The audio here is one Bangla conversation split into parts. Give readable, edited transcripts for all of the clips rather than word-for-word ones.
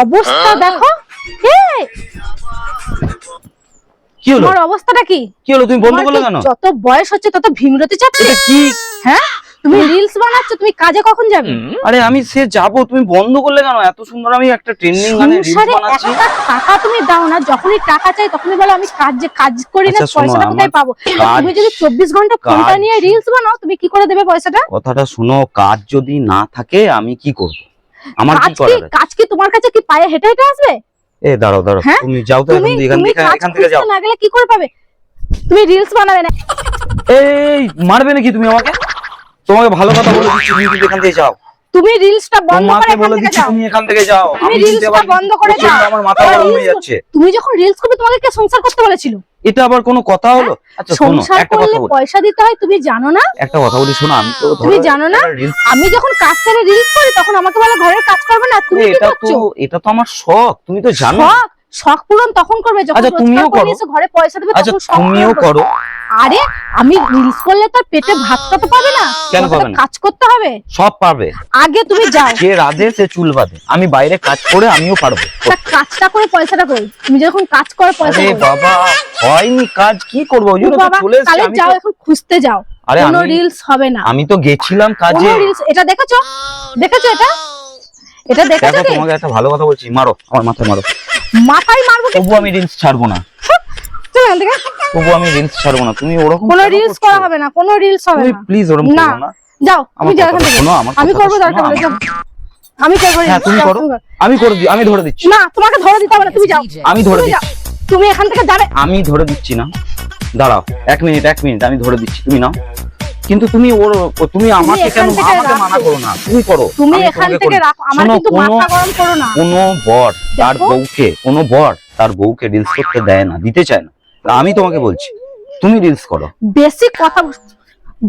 অবস্থা দেখো। কি হলো? তোমার অবস্থাটা কি? কি হলো? তুমি বন্ধ করলে কেন? যত বয়স হচ্ছে তত ভীমরতি চাচ্ছে। এটা কি? হ্যাঁ, তুমি রিলস বানাচ্ছ, তুমি কাজে কখন যাবে? আরে আমি সে যাবো, তুমি বন্ধ করলে কেন? এত সুন্দর আমি একটা ট্রেন্ডিং গানে রিলস বানাচ্ছি। একটা টাকা তুমি দাও না, যখনই টাকা চাই তখনই বলো আমি কাজ করি না, পয়সাটা কোথায় পাবো? তুমি যদি 24 ঘন্টা ফোনটা নিয়ে রিলস বানাও, তুমি কি করে দেবে পয়সাটা? কথাটা শোনো, কাজ যদি না থাকে আমি কি করব? আমার কি করার? কাজ কি তোমার কাছে কি পায়ে হেঁটে হেঁটে আসবে? এ দাঁড়াও, তুমি যাও তো এখান থেকে যাও। না গেলে কি করে পাবে? তুমি রিলস বানাবে না। এই মারবে নাকি তুমি আমাকে? তোমাকে ভালো কথা বলে দিচ্ছি, তুমি এখান থেকে যাও। তুমি রিলসটা বন্ধ করে বলে দিচ্ছি, তুমি এখান থেকে যাও। তুমি রিলসটা বন্ধ করে যাও। আমার মাথা গরম হয়ে যাচ্ছে। তুমি যখন রিলস করবে তোমাকে কে সংসার করতে বলেছিল? এটা আবার কোনো কথা হলো? আচ্ছা শোনো, একটা কথা বলি। পয়সা দিতে হয়, তুমি জানো না? একটা কথা বলি শোনো, আমি তো তুমি জানো না আমি যখন কাজ করে রিলস করি তখন আমাকে বলে ঘরের কাজ করবে না, তুমি কি করছো? এটা তো আমার শখ, তুমি তো জানো। শখ পূরণ তখন করবে যখন তুমিও করো, ঘরে পয়সা দেবে তখন তুমিও করো। আরে আমি রিলস করলে তো পেটে ভাতটা তো পাবে না, কেন পাবে না? কাজ করতে হবে, সব পারবে। আগে তুমি যাও। যে রাধে সে চুল বাঁধে, আমি বাইরে কাজ করে আমিও পারবো। কাজটা করে পয়সাটা কই? তুমি যখন কাজ করো পয়সা আরে বাবা হয়নি কাজ, কি করবো? ওই জন্য তো চলে এসেছি। আমি যাও এখন খুঁজতে যাও। আরে কোনো রিলস হবে না। আমি তো গেছিলাম কাজে। এটা দেখেছো? এটা দেখেছো কি? তোমাকে একটা ভালো কথা বলছি, মারো আমার মাথায়, মারো। মাথায় মারবো? তবু আমি রিলস ছাড়বো না, তবু আমি রিলস ছাড়বো না। তুমি ওরকম কোনো রিলস করা হবে না, কোনো রিলস হবে না। প্লিজ ওরকম করো না। যাও, তুমি যাও এখান থেকে। আমি করব, দরকার হলে যাও। আমি করব। হ্যাঁ তুমি করো, আমি করে দিই, আমি ধরে দিচ্ছি। না, তোমাকে ধরে দিতে হবে না, তুমি যাও। আমি ধরে দিচ্ছি। তুমি এখান থেকে যাবে। আমি ধরে দিচ্ছি না, দাঁড়াও 1 মিনিট, আমি ধরে দিচ্ছি, তুমি নাও। কিন্তু তুমি আমাকে কেন মানা করো না? তুমি করো, তুমি এখান থেকে রাখো, আমার কিন্তু মাথা গরম করো না। কোনো বর তার বউকে রিলস করতে দেয় না, দিতে চায় না। আমি তোমাকে বলছি তুমি রিলস করো। বেশি কথা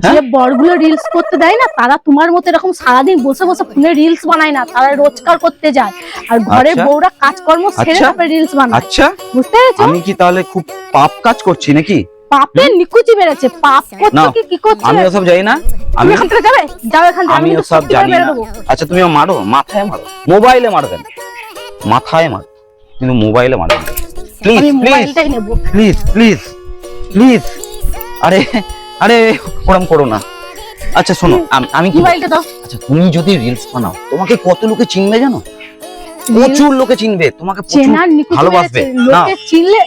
যে বরগুলো রিলস করতে দেয় না, তারা তোমার মতো এরকম সারাদিন বসে বসে ফোনে রিলস বানায় না, তারা রোজগার করতে যায়। আর ঘরের বউরা কাজকর্ম ছেড়ে তারপরে রিলস বানায়। আচ্ছা, বুঝতে পেরেছো? আমি কি তাহলে খুব পাপ কাজ করছি নাকি? পাপের নিকুচি মেরেছে। পাপ করতে কি করছে? আমি ওসব জানি না। আমি এখান থেকে যাবে, যাও এখান থেকে। আমি ওসব জানি না। আচ্ছা তুমি মারো, মাথায় মারো, মোবাইলে মারবেন, মাথায় মারো, কিন্তু মোবাইলে মারবেন। Please please please please please. আরে আরে ওরকম করো না। আচ্ছা শোনো, আমি মোবাইলটা দাও। আচ্ছা তুমি যদি রিলস বানাও, তোমাকে কত লোকে চিনবে জানো? প্রচুর লোকে চিনবে তোমাকে, প্রচুর ভালোবাসবে। লোকে চিনলে